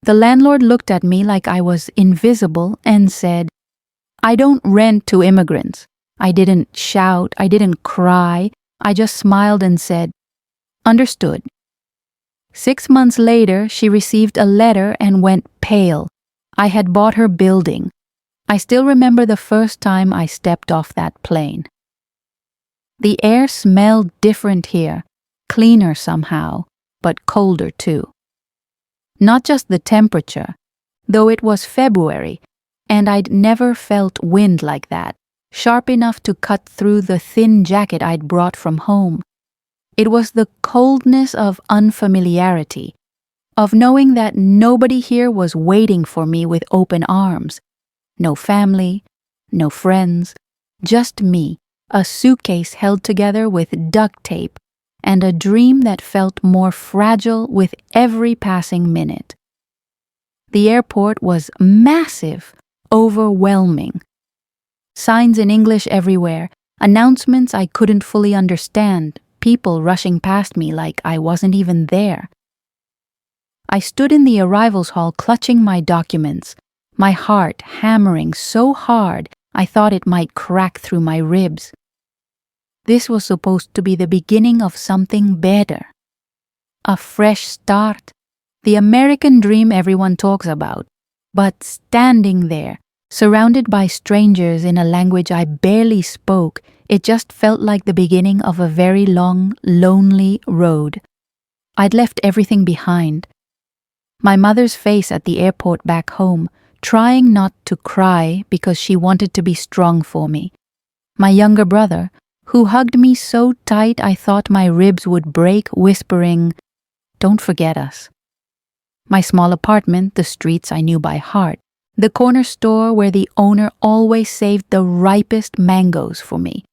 The landlord looked at me like I was invisible and said, "I don't rent to immigrants." I didn't shout, I didn't cry, I just smiled and said, "Understood." 6 months later, she received a letter and went pale. I had bought her building. I still remember the first time I stepped off that plane. The air smelled different here, cleaner somehow, but colder too. Not just the temperature, though it was February, and I'd never felt wind like that, sharp enough to cut through the thin jacket I'd brought from home. It was the coldness of unfamiliarity, of knowing that nobody here was waiting for me with open arms. No family, no friends, just me, a suitcase held together with duct tape, and a dream that felt more fragile with every passing minute. The airport was massive, overwhelming. Signs in English everywhere, announcements I couldn't fully understand, people rushing past me like I wasn't even there. I stood in the arrivals hall clutching my documents, my heart hammering so hard I thought it might crack through my ribs. This was supposed to be the beginning of something better. A fresh start, the American dream everyone talks about. But standing there, surrounded by strangers in a language I barely spoke, it just felt like the beginning of a very long, lonely road. I'd left everything behind. My mother's face at the airport back home, trying not to cry because she wanted to be strong for me. My younger brother, who hugged me so tight I thought my ribs would break, whispering, "Don't forget us." My small apartment, the streets I knew by heart, the corner store where the owner always saved the ripest mangoes for me.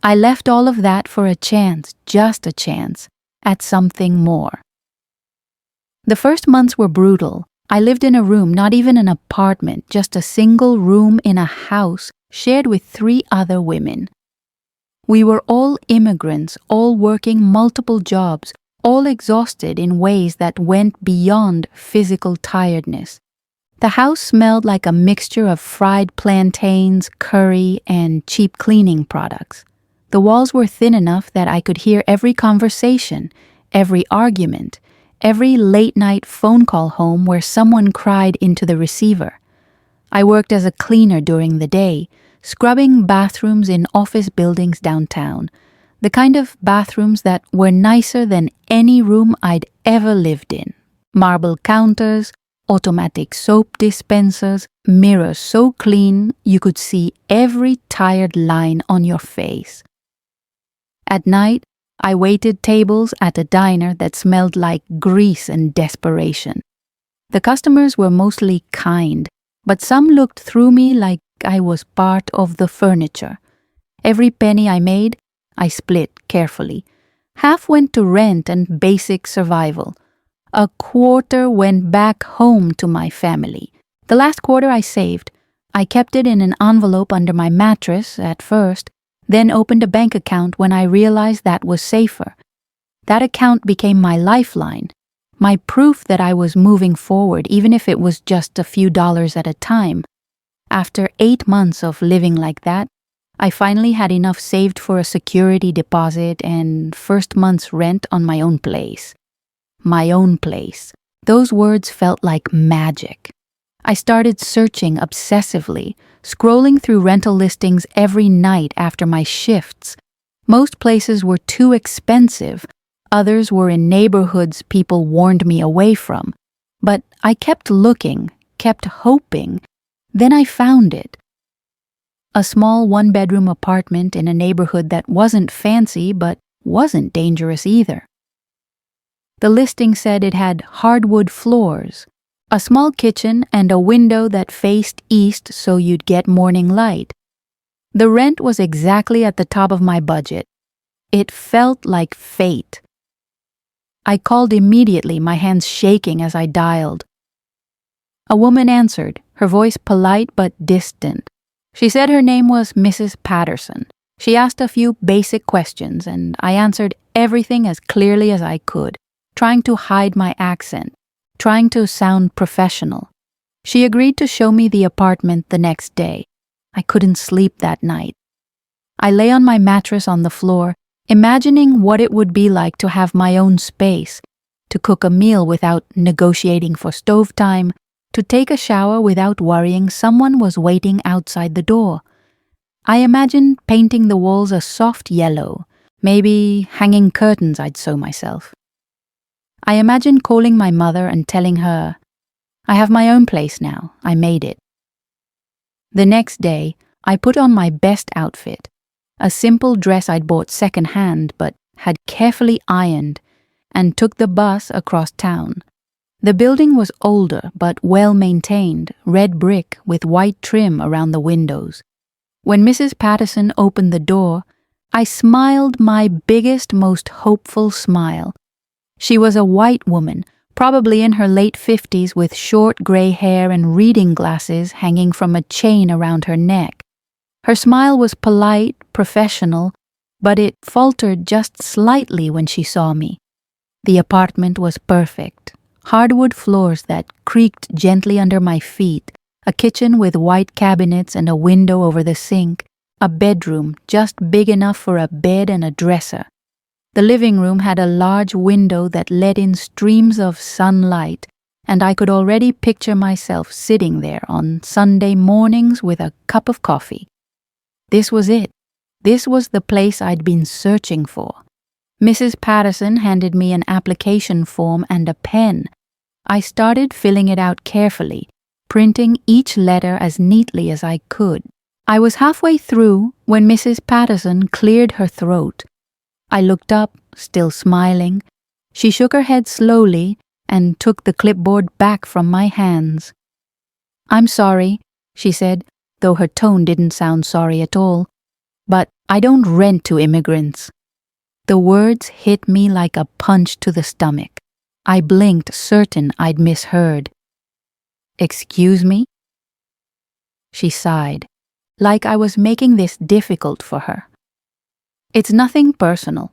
I left all of that for a chance, just a chance, at something more. The first months were brutal. I lived in a room, not even an apartment, just a single room in a house shared with 3 other women. We were all immigrants, all working multiple jobs, all exhausted in ways that went beyond physical tiredness. The house smelled like a mixture of fried plantains, curry, and cheap cleaning products. The walls were thin enough that I could hear every conversation, every argument, every late-night phone call home where someone cried into the receiver. I worked as a cleaner during the day, scrubbing bathrooms in office buildings downtown, the kind of bathrooms that were nicer than any room I'd ever lived in. Marble counters, automatic soap dispensers, mirrors so clean you could see every tired line on your face. At night, I waited tables at a diner that smelled like grease and desperation. The customers were mostly kind, but some looked through me like I was part of the furniture. Every penny I made, I split carefully. Half went to rent and basic survival. A quarter went back home to my family. The last quarter I saved. I kept it in an envelope under my mattress at first, then opened a bank account when I realized that was safer. That account became my lifeline, my proof that I was moving forward, even if it was just a few dollars at a time. After 8 months of living like that, I finally had enough saved for a security deposit and first month's rent on my own place. My own place. Those words felt like magic. I started searching obsessively, scrolling through rental listings every night after my shifts. Most places were too expensive. Others were in neighborhoods people warned me away from. But I kept looking, kept hoping. Then I found it. A small 1-bedroom apartment in a neighborhood that wasn't fancy but wasn't dangerous either. The listing said it had hardwood floors, a small kitchen, and a window that faced east so you'd get morning light. The rent was exactly at the top of my budget. It felt like fate. I called immediately, my hands shaking as I dialed. A woman answered, her voice polite but distant. She said her name was Mrs. Patterson. She asked a few basic questions, and I answered everything as clearly as I could, trying to hide my accent. trying to sound professional. She agreed to show me the apartment the next day. I couldn't sleep that night. I lay on my mattress on the floor, imagining what it would be like to have my own space, to cook a meal without negotiating for stove time, to take a shower without worrying someone was waiting outside the door. I imagined painting the walls a soft yellow, maybe hanging curtains I'd sew myself. I imagined calling my mother and telling her, "I have my own place now, I made it." The next day, I put on my best outfit, a simple dress I'd bought second-hand but had carefully ironed, and took the bus across town. The building was older but well-maintained, red brick with white trim around the windows. When Mrs. Patterson opened the door, I smiled my biggest, most hopeful smile. She was a white woman, probably in her late 50s, with short gray hair and reading glasses hanging from a chain around her neck. Her smile was polite, professional, but it faltered just slightly when she saw me. The apartment was perfect. Hardwood floors that creaked gently under my feet, a kitchen with white cabinets and a window over the sink, a bedroom just big enough for a bed and a dresser. The living room had a large window that let in streams of sunlight, and I could already picture myself sitting there on Sunday mornings with a cup of coffee. This was it. This was the place I'd been searching for. Mrs. Patterson handed me an application form and a pen. I started filling it out carefully, printing each letter as neatly as I could. I was halfway through when Mrs. Patterson cleared her throat. I looked up, still smiling. She shook her head slowly and took the clipboard back from my hands. "I'm sorry," she said, though her tone didn't sound sorry at all, "but I don't rent to immigrants." The words hit me like a punch to the stomach. I blinked, certain I'd misheard. "Excuse me?" She sighed, like I was making this difficult for her. "It's nothing personal.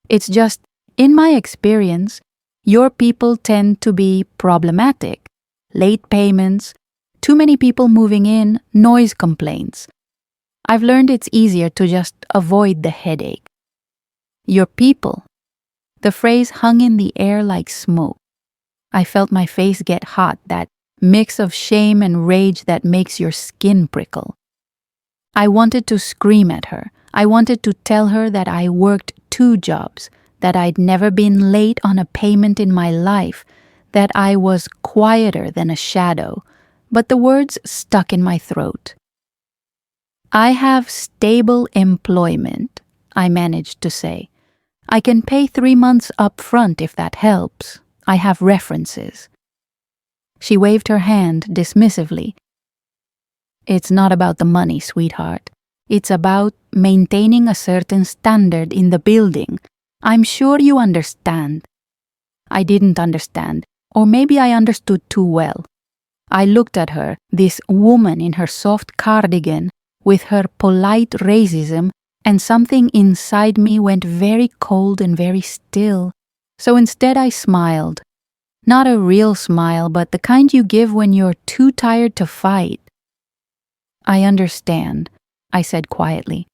It's just, in my experience, your people tend to be problematic. Late payments, too many people moving in, noise complaints. I've learned it's easier to just avoid the headache." "Your people." The phrase hung in the air like smoke. I felt my face get hot, that mix of shame and rage that makes your skin prickle. I wanted to scream at her. I wanted to tell her that I worked 2 jobs, that I'd never been late on a payment in my life, that I was quieter than a shadow, but the words stuck in my throat. "I have stable employment," I managed to say. "I can pay 3 months up front if that helps. I have references." She waved her hand dismissively. "It's not about the money, sweetheart. It's about maintaining a certain standard in the building. I'm sure you understand." I didn't understand, or maybe I understood too well. I looked at her, this woman in her soft cardigan, with her polite racism, and something inside me went very cold and very still. So instead I smiled. Not a real smile, but the kind you give when you're too tired to fight. "I understand," I said quietly.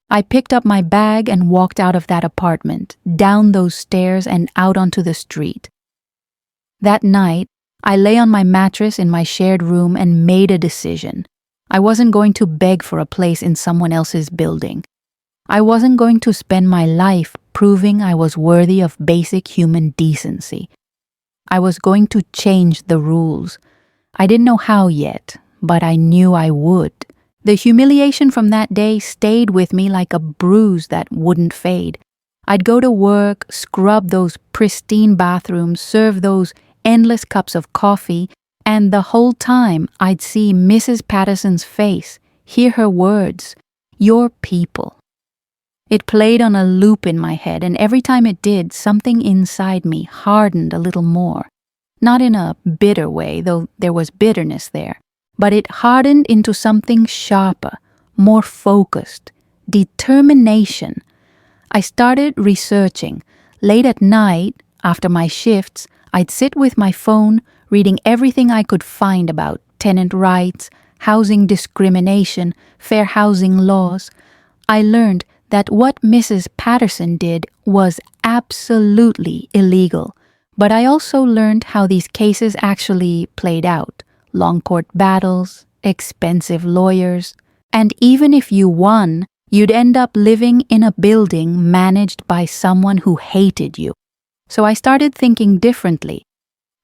I picked up my bag and walked out of that apartment, down those stairs and out onto the street. That night, I lay on my mattress in my shared room and made a decision. I wasn't going to beg for a place in someone else's building. I wasn't going to spend my life proving I was worthy of basic human decency. I was going to change the rules. I didn't know how yet, but I knew I would. The humiliation from that day stayed with me like a bruise that wouldn't fade. I'd go to work, scrub those pristine bathrooms, serve those endless cups of coffee, and the whole time I'd see Mrs. Patterson's face, hear her words, "Your people." It played on a loop in my head, and every time it did, something inside me hardened a little more. Not in a bitter way, though there was bitterness there, but it hardened into something sharper, more focused, determination. I started researching. Late at night, after my shifts, I'd sit with my phone, reading everything I could find about tenant rights, housing discrimination, fair housing laws. I learned that what Mrs. Patterson did was absolutely illegal. But I also learned how these cases actually played out. Long court battles, expensive lawyers, and even if you won, you'd end up living in a building managed by someone who hated you. So I started thinking differently.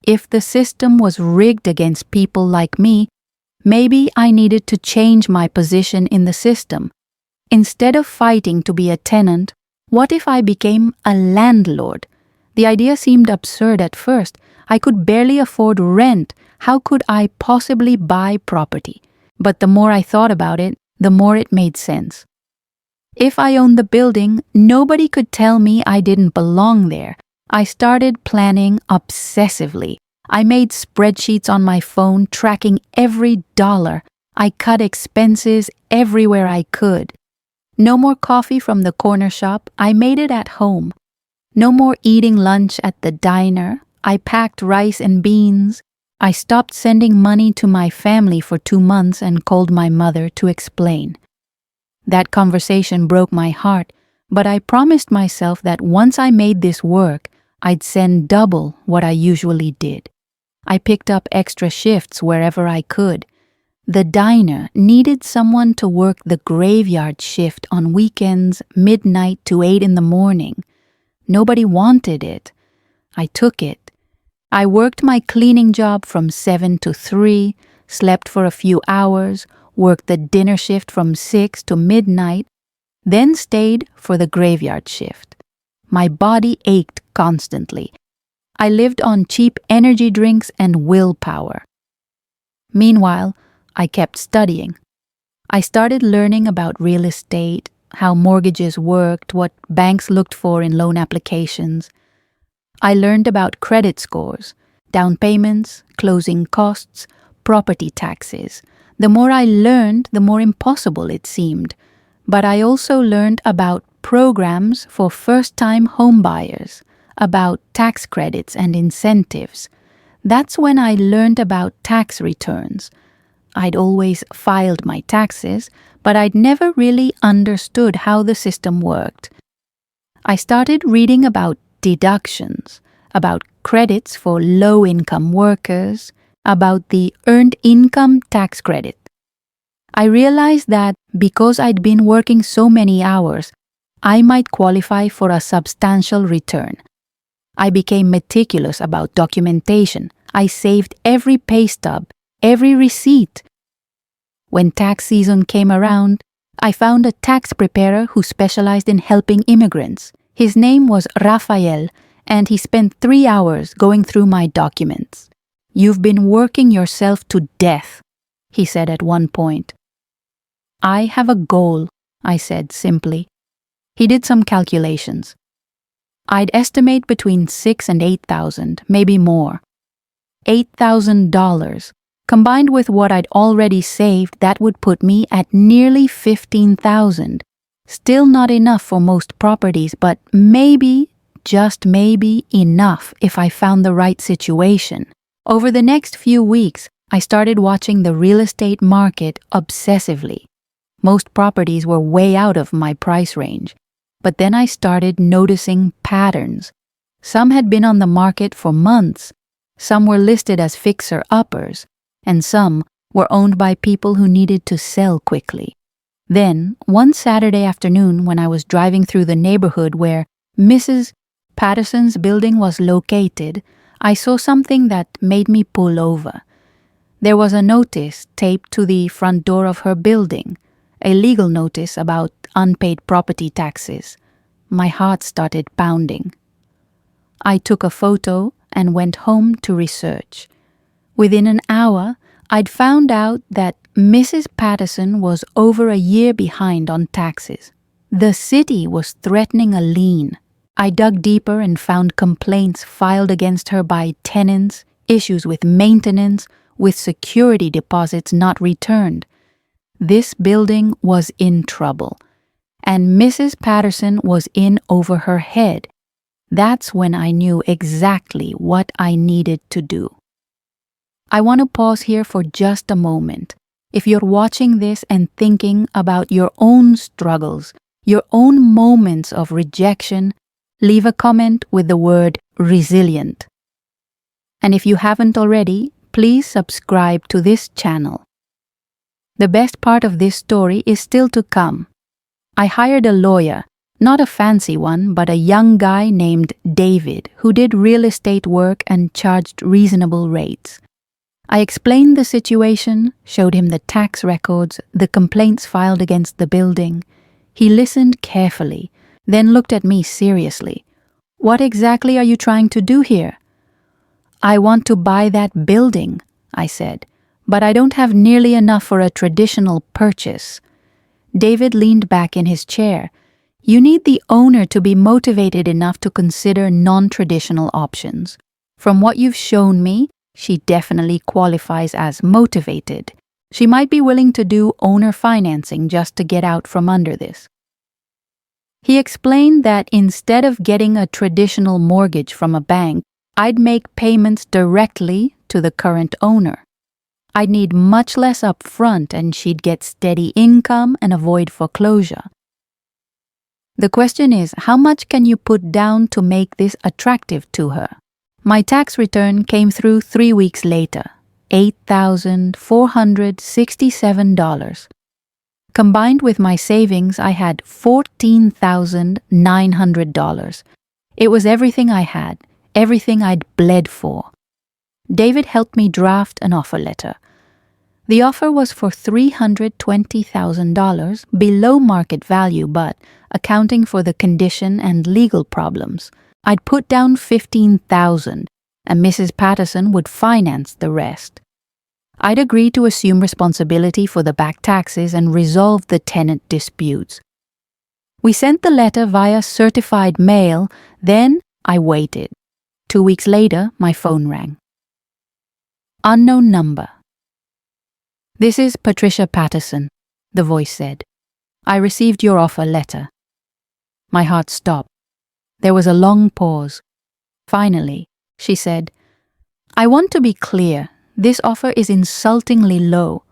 If the system was rigged against people like me, maybe I needed to change my position in the system. Instead of fighting to be a tenant, what if I became a landlord? The idea seemed absurd at first. I could barely afford rent. How could I possibly buy property? But the more I thought about it, the more it made sense. If I owned the building, nobody could tell me I didn't belong there. I started planning obsessively. I made spreadsheets on my phone, tracking every dollar. I cut expenses everywhere I could. No more coffee from the corner shop. I made it at home. No more eating lunch at the diner. I packed rice and beans. I stopped sending money to my family for 2 months and called my mother to explain. That conversation broke my heart, but I promised myself that once I made this work, I'd send double what I usually did. I picked up extra shifts wherever I could. The diner needed someone to work the graveyard shift on weekends, midnight to 8 in the morning. Nobody wanted it. I took it. I worked my cleaning job from 7 to 3, slept for a few hours, worked the dinner shift from 6 to midnight, then stayed for the graveyard shift. My body ached constantly. I lived on cheap energy drinks and willpower. Meanwhile, I kept studying. I started learning about real estate, how mortgages worked, what banks looked for in loan applications. I learned about credit scores, down payments, closing costs, property taxes. The more I learned, the more impossible it seemed. But I also learned about programs for first-time homebuyers, about tax credits and incentives. That's when I learned about tax returns. I'd always filed my taxes, but I'd never really understood how the system worked. I started reading about deductions, about credits for low-income workers, about the Earned Income Tax Credit. I realized that because I'd been working so many hours, I might qualify for a substantial return. I became meticulous about documentation. I saved every pay stub, every receipt. When tax season came around, I found a tax preparer who specialized in helping immigrants. His name was Rafael, and he spent 3 hours going through my documents. "You've been working yourself to death," he said at one point. "I have a goal," I said simply. He did some calculations. I'd estimate between $6,000 and $8,000, maybe more. $8,000. Combined with what I'd already saved, that would put me at nearly $15,000. Still not enough for most properties, but maybe, just maybe, enough if I found the right situation. Over the next few weeks, I started watching the real estate market obsessively. Most properties were way out of my price range. But then I started noticing patterns. Some had been on the market for months. Some were listed as fixer-uppers, and some were owned by people who needed to sell quickly. Then, one Saturday afternoon when I was driving through the neighborhood where Mrs. Patterson's building was located, I saw something that made me pull over. There was a notice taped to the front door of her building, a legal notice about unpaid property taxes. My heart started pounding. I took a photo and went home to research. Within an hour, I'd found out that Mrs. Patterson was over a year behind on taxes. The city was threatening a lien. I dug deeper and found complaints filed against her by tenants, issues with maintenance, with security deposits not returned. This building was in trouble, and Mrs. Patterson was in over her head. That's when I knew exactly what I needed to do. I want to pause here for just a moment. If you're watching this and thinking about your own struggles, your own moments of rejection, leave a comment with the word resilient. And if you haven't already, please subscribe to this channel. The best part of this story is still to come. I hired a lawyer, not a fancy one, but a young guy named David who did real estate work and charged reasonable rates. I explained the situation, showed him the tax records, the complaints filed against the building. He listened carefully, then looked at me seriously. "What exactly are you trying to do here?" "I want to buy that building," I said, "but I don't have nearly enough for a traditional purchase." David leaned back in his chair. "You need the owner to be motivated enough to consider non-traditional options. From what you've shown me, she definitely qualifies as motivated. She might be willing to do owner financing just to get out from under this." He explained that instead of getting a traditional mortgage from a bank, I'd make payments directly to the current owner. I'd need much less upfront and she'd get steady income and avoid foreclosure. The question is, how much can you put down to make this attractive to her? My tax return came through 3 weeks later, $8,467. Combined with my savings, I had $14,900. It was everything I had, everything I'd bled for. David helped me draft an offer letter. The offer was for $320,000, below market value, but accounting for the condition and legal problems. I'd put down $15,000, and Mrs. Patterson would finance the rest. I'd agreed to assume responsibility for the back taxes and resolve the tenant disputes. We sent the letter via certified mail, then I waited. 2 weeks later, my phone rang. Unknown number. "This is Patricia Patterson," the voice said. "I received your offer letter." My heart stopped. There was a long pause. Finally, she said, "I want to be clear. This offer is insultingly low."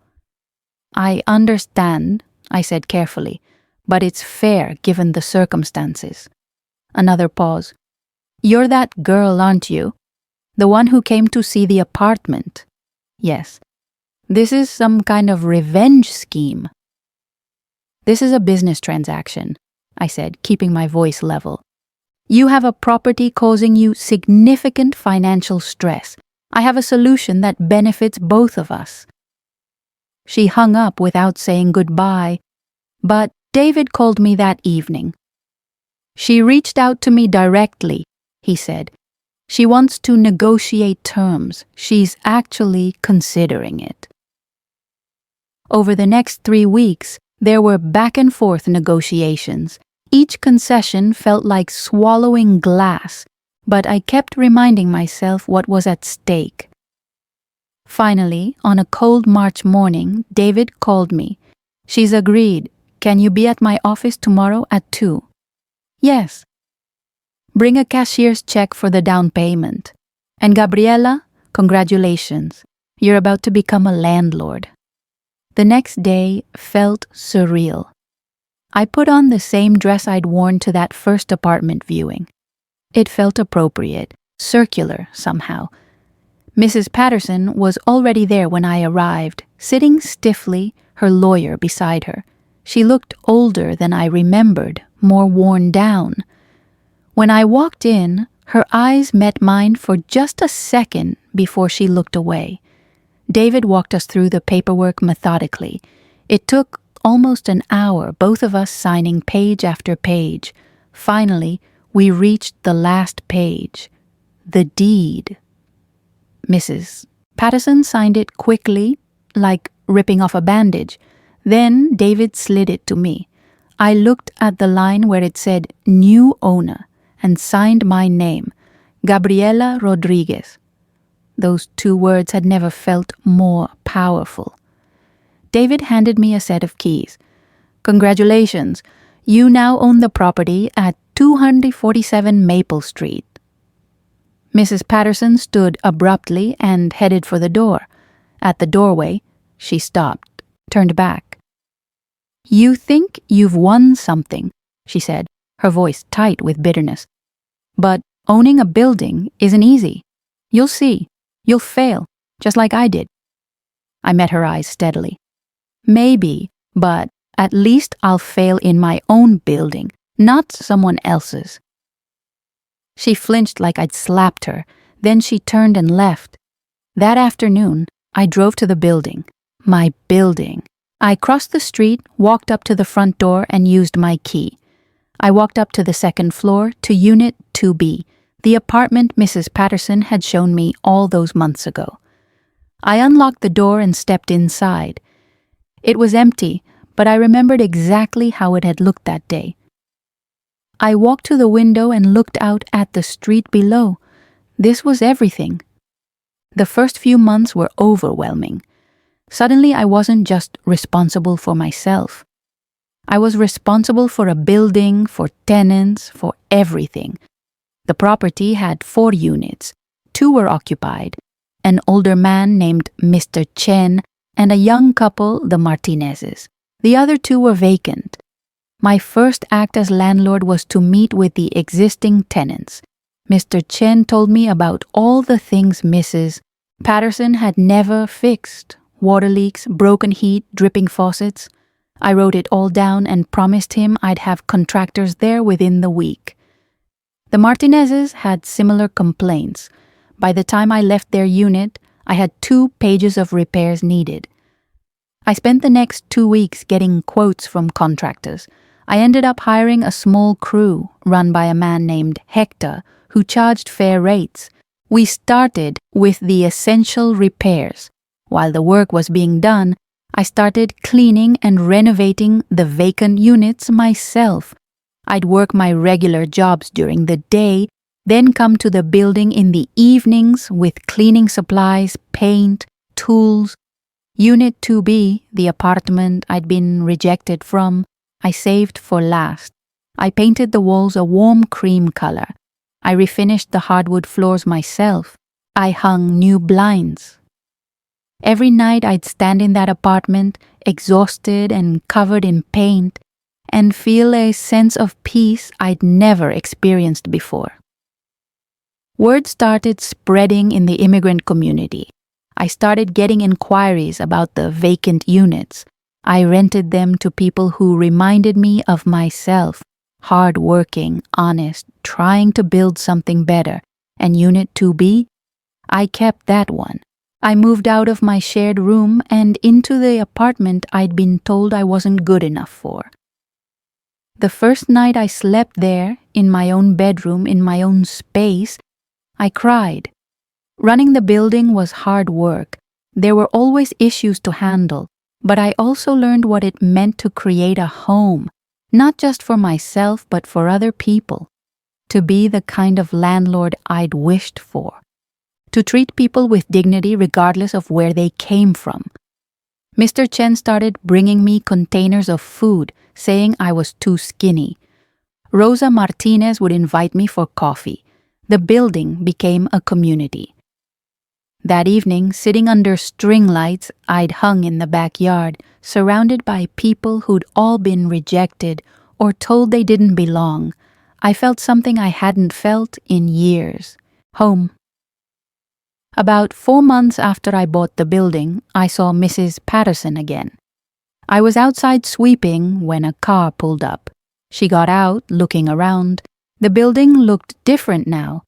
"I understand," I said carefully, "but it's fair given the circumstances." Another pause. "You're that girl, aren't you? The one who came to see the apartment?" "Yes." "This is some kind of revenge scheme." "This is a business transaction," I said, keeping my voice level. "You have a property causing you significant financial stress. I have a solution that benefits both of us." She hung up without saying goodbye, but David called me that evening. "She reached out to me directly," he said. "She wants to negotiate terms. She's actually considering it." Over the next 3 weeks, there were back and forth negotiations. Each concession felt like swallowing glass, but I kept reminding myself what was at stake. Finally, on a cold March morning, David called me. "She's agreed. Can you be at my office tomorrow at 2? "Yes." "Bring a cashier's check for the down payment. And Gabriela, congratulations. You're about to become a landlord." The next day felt surreal. I put on the same dress I'd worn to that first apartment viewing. It felt appropriate, circular somehow. Mrs. Patterson was already there when I arrived, sitting stiffly, her lawyer beside her. She looked older than I remembered, more worn down. When I walked in, her eyes met mine for just a second before she looked away. David walked us through the paperwork methodically. It took almost an hour, both of us signing page after page. Finally, we reached the last page. The deed. Mrs. Patterson signed it quickly, like ripping off a bandage. Then David slid it to me. I looked at the line where it said "New Owner" and signed my name, Gabriela Rodriguez. Those 2 words had never felt more powerful. David handed me a set of keys. "Congratulations. You now own the property at 247 Maple Street. Mrs. Patterson stood abruptly and headed for the door. At the doorway, she stopped, turned back. "You think you've won something," she said, her voice tight with bitterness. "But owning a building isn't easy. You'll see. You'll fail, just like I did." I met her eyes steadily. "Maybe, but at least I'll fail in my own building, not someone else's." She flinched like I'd slapped her. Then she turned and left. That afternoon, I drove to the building. My building. I crossed the street, walked up to the front door, and used my key. I walked up to the second floor, to Unit 2B, the apartment Mrs. Patterson had shown me all those months ago. I unlocked the door and stepped inside. It was empty, but I remembered exactly how it had looked that day. I walked to the window and looked out at the street below. This was everything. The first few months were overwhelming. Suddenly, I wasn't just responsible for myself. I was responsible for a building, for tenants, for everything. The property had 4 units. 2 were occupied, an older man named Mr. Chen and a young couple, the Martinezes. The other 2 were vacant. My first act as landlord was to meet with the existing tenants. Mr. Chen told me about all the things Mrs. Patterson had never fixed: water leaks, broken heat, dripping faucets. I wrote it all down and promised him I'd have contractors there within the week. The Martinezes had similar complaints. By the time I left their unit, I had 2 pages of repairs needed. I spent the next 2 weeks getting quotes from contractors. I ended up hiring a small crew run by a man named Hector who charged fair rates. We started with the essential repairs. While the work was being done, I started cleaning and renovating the vacant units myself. I'd work my regular jobs during the day, then come to the building in the evenings with cleaning supplies, paint, tools. Unit 2B, the apartment I'd been rejected from, I saved for last. I painted the walls a warm cream color. I refinished the hardwood floors myself. I hung new blinds. Every night I'd stand in that apartment, exhausted and covered in paint, and feel a sense of peace I'd never experienced before. Word started spreading in the immigrant community. I started getting inquiries about the vacant units. I rented them to people who reminded me of myself, hard-working, honest, trying to build something better. And Unit 2B? I kept that one. I moved out of my shared room and into the apartment I'd been told I wasn't good enough for. The first night I slept there, in my own bedroom, in my own space, I cried. Running the building was hard work. There were always issues to handle, but I also learned what it meant to create a home, not just for myself, but for other people. To be the kind of landlord I'd wished for. To treat people with dignity regardless of where they came from. Mr. Chen started bringing me containers of food, saying I was too skinny. Rosa Martinez would invite me for coffee. The building became a community. That evening, sitting under string lights I'd hung in the backyard, surrounded by people who'd all been rejected or told they didn't belong, I felt something I hadn't felt in years. Home. About 4 months after I bought the building, I saw Mrs. Patterson again. I was outside sweeping when a car pulled up. She got out, looking around. The building looked different now.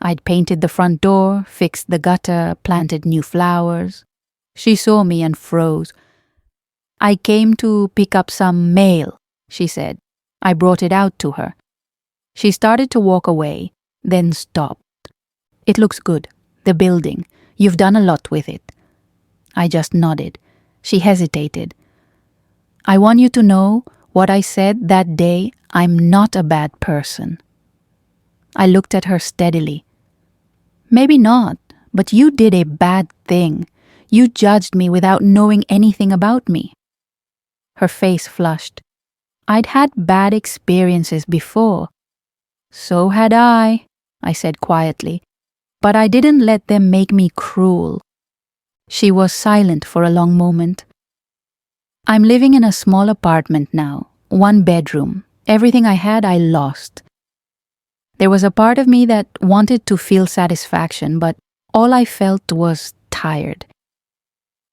I'd painted the front door, fixed the gutter, planted new flowers. She saw me and froze. "I came to pick up some mail," she said. I brought it out to her. She started to walk away, then stopped. "It looks good. The building. You've done a lot with it." I just nodded. She hesitated. "I want you to know what I said that day. I'm not a bad person." I looked at her steadily. "Maybe not, but you did a bad thing. You judged me without knowing anything about me." Her face flushed. I'd had bad experiences before. So had I said quietly, but I didn't let them make me cruel. She was silent for a long moment. I'm living in a small apartment now, 1 bedroom. Everything I had, I lost. There was a part of me that wanted to feel satisfaction, but all I felt was tired.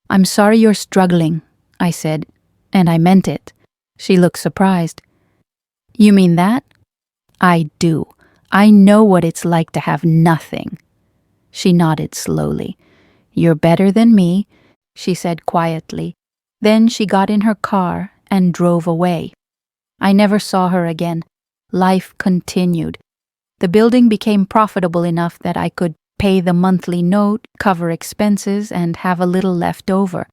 I'm sorry you're struggling, I said, and I meant it. She looked surprised. You mean that? I do. I know what it's like to have nothing. She nodded slowly. You're better than me, she said quietly. Then she got in her car and drove away. I never saw her again. Life continued. The building became profitable enough that I could pay the monthly note, cover expenses, and have a little left over.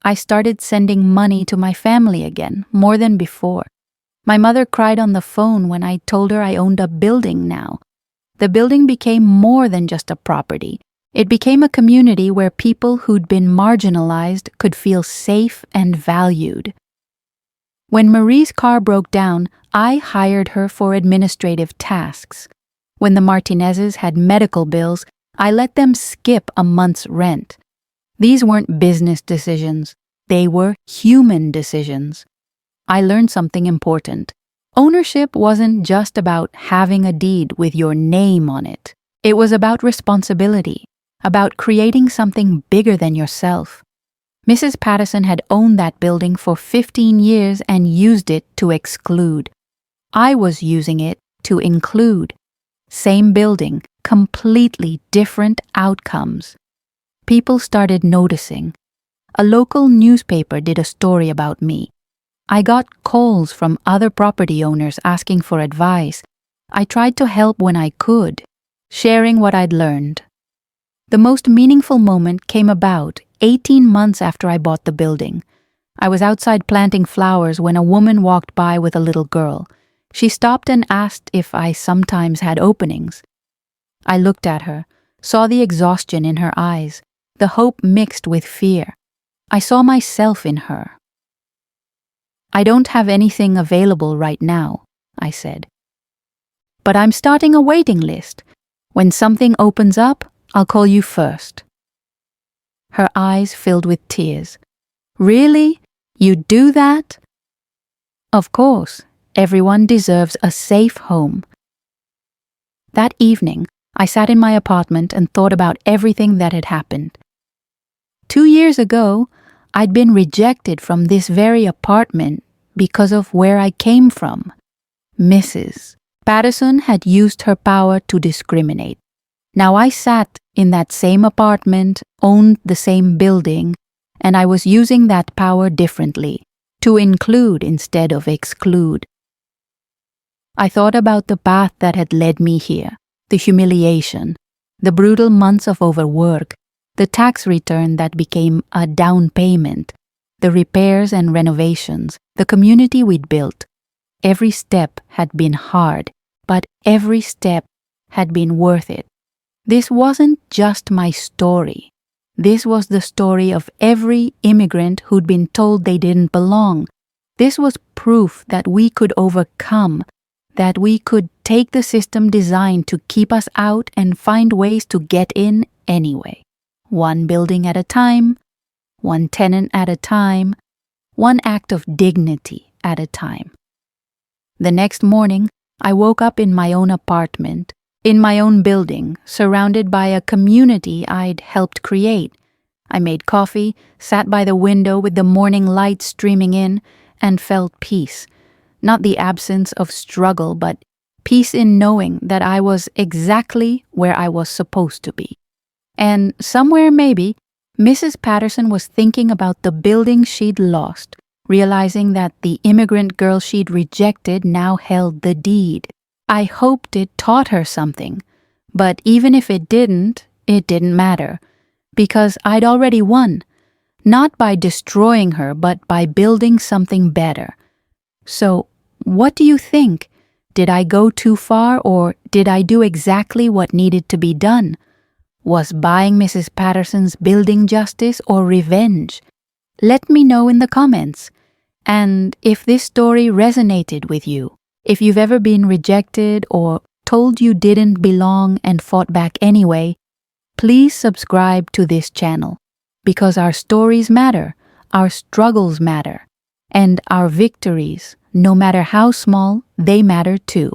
I started sending money to my family again, more than before. My mother cried on the phone when I told her I owned a building now. The building became more than just a property. It became a community where people who'd been marginalized could feel safe and valued. When Marie's car broke down, I hired her for administrative tasks. When the Martinezes had medical bills, I let them skip a month's rent. These weren't business decisions. They were human decisions. I learned something important. Ownership wasn't just about having a deed with your name on it. It was about responsibility, about creating something bigger than yourself. Mrs. Patterson had owned that building for 15 years and used it to exclude. I was using it to include. Same building, completely different outcomes. People started noticing. A local newspaper did a story about me. I got calls from other property owners asking for advice. I tried to help when I could, sharing what I'd learned. The most meaningful moment came about 18 months after I bought the building. I was outside planting flowers when a woman walked by with a little girl. She stopped and asked if I sometimes had openings. I looked at her, saw the exhaustion in her eyes, the hope mixed with fear. I saw myself in her. I don't have anything available right now, I said. But I'm starting a waiting list. When something opens up, I'll call you first. Her eyes filled with tears. Really? You'd do that? Of course. Everyone deserves a safe home. That evening, I sat in my apartment and thought about everything that had happened. 2 years ago, I'd been rejected from this very apartment because of where I came from. Mrs. Patterson had used her power to discriminate. Now I sat in that same apartment, owned the same building, and I was using that power differently, to include instead of exclude. I thought about the path that had led me here, the humiliation, the brutal months of overwork, the tax return that became a down payment, the repairs and renovations, the community we'd built. Every step had been hard, but every step had been worth it. This wasn't just my story. This was the story of every immigrant who'd been told they didn't belong. This was proof that we could overcome, that we could take the system designed to keep us out and find ways to get in anyway. 1 building at a time, 1 tenant at a time, 1 act of dignity at a time. The next morning, I woke up in my own apartment, in my own building, surrounded by a community I'd helped create. I made coffee, sat by the window with the morning light streaming in, and felt peace. Not the absence of struggle, but peace in knowing that I was exactly where I was supposed to be. And somewhere maybe, Mrs. Patterson was thinking about the building she'd lost, realizing that the immigrant girl she'd rejected now held the deed. I hoped it taught her something, but even if it didn't matter, because I'd already won, not by destroying her, but by building something better. So, what do you think? Did I go too far, or did I do exactly what needed to be done? Was buying Mrs. Patterson's building justice or revenge? Let me know in the comments. And if this story resonated with you, If you've ever been rejected or told you didn't belong and fought back anyway, please subscribe to this channel because our stories matter, our struggles matter, and our victories, no matter how small, they matter too.